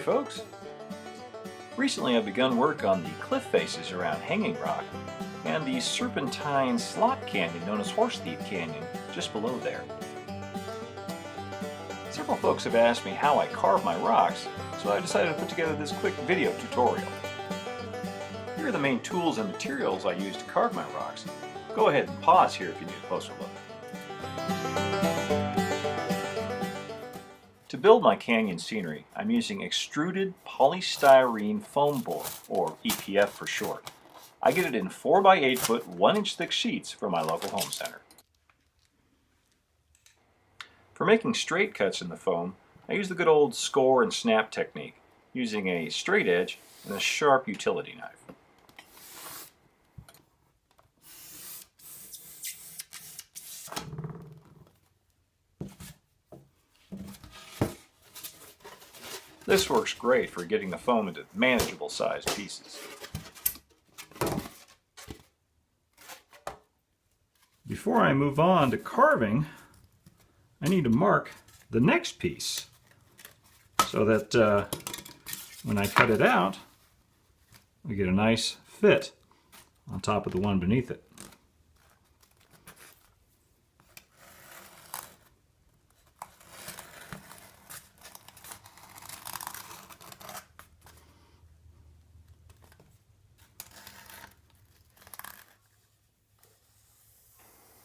folks! Recently I've begun work on the cliff faces around Hanging Rock and the serpentine slot canyon known as Horse Thief Canyon just below there. Several folks have asked me how I carve my rocks, so I decided to put together this quick video tutorial. Here are the main tools and materials I use to carve my rocks. Go ahead and pause here if you need a closer look. To build my canyon scenery, I'm using extruded polystyrene foam board, or EPF for short. I get it in 4x8 foot 1-inch thick sheets from my local home center. For making straight cuts in the foam, I use the good old score and snap technique, using a straight edge and a sharp utility knife. This works great for getting the foam into manageable sized pieces. Before I move on to carving, I need to mark the next piece so that when I cut it out, I get a nice fit on top of the one beneath it.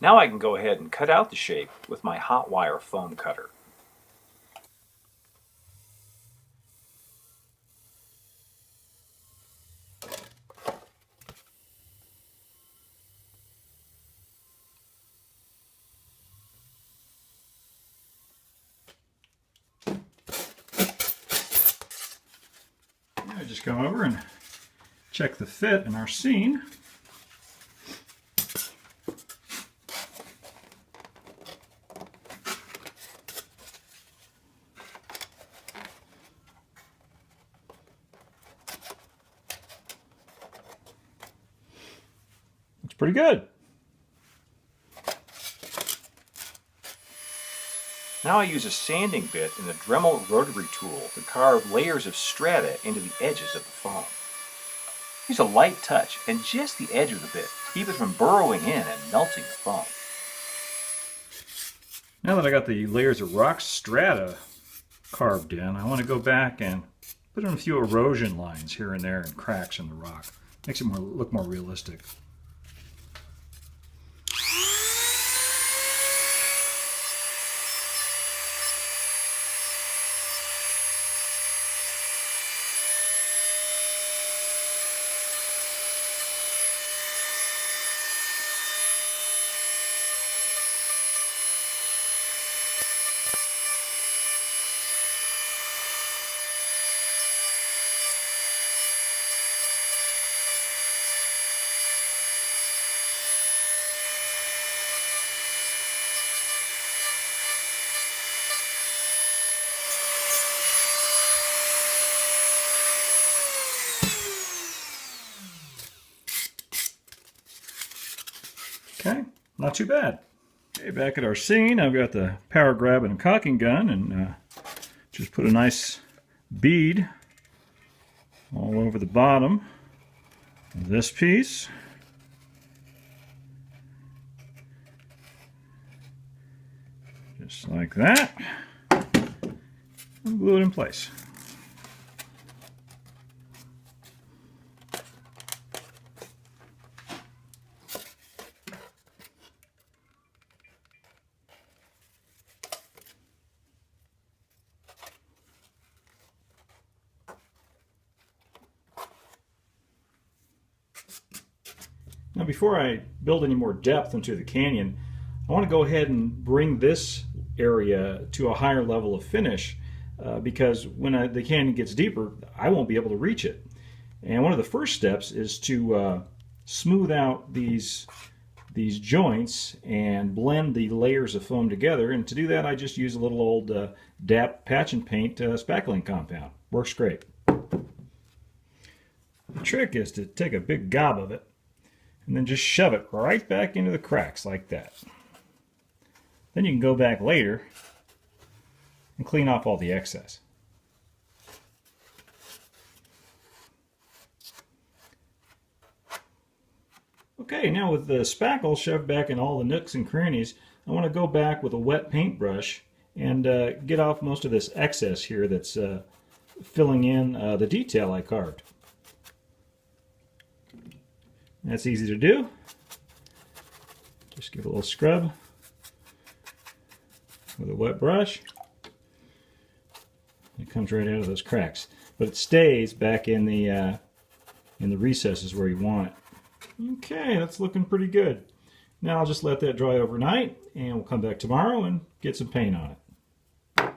Now I can go ahead and cut out the shape with my hot wire foam cutter. Now I just come over and check the fit in our scene. Pretty good. Now I use a sanding bit and a Dremel rotary tool to carve layers of strata into the edges of the foam. Use a light touch and just the edge of the bit to keep it from burrowing in and melting the foam. Now that I got the layers of rock strata carved in, I want to go back and put in a few erosion lines here and there and cracks in the rock. Makes it look more realistic. Okay, not too bad. Okay, back at our scene, I've got the power grab and caulking gun, and just put a nice bead all over the bottom of this piece. Just like that. And glue it in place. Now before I build any more depth into the canyon, I want to go ahead and bring this area to a higher level of finish because when the canyon gets deeper, I won't be able to reach it. And one of the first steps is to smooth out these joints and blend the layers of foam together. And to do that, I just use a little old DAP patch and paint spackling compound. Works great. The trick is to take a big gob of it and then just shove it right back into the cracks like that. Then you can go back later and clean off all the excess. Okay, now with the spackle shoved back in all the nooks and crannies, I want to go back with a wet paintbrush and get off most of this excess here that's filling in the detail I carved. That's easy to do. Just give it a little scrub with a wet brush. It comes right out of those cracks, but it stays back in the recesses where you want it. Okay, that's looking pretty good. Now I'll just let that dry overnight, and we'll come back tomorrow and get some paint on it.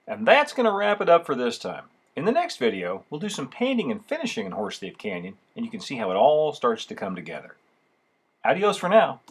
And that's going to wrap it up for this time. In the next video, we'll do some painting and finishing in Horse Thief Canyon, and you can see how it all starts to come together. Adios for now.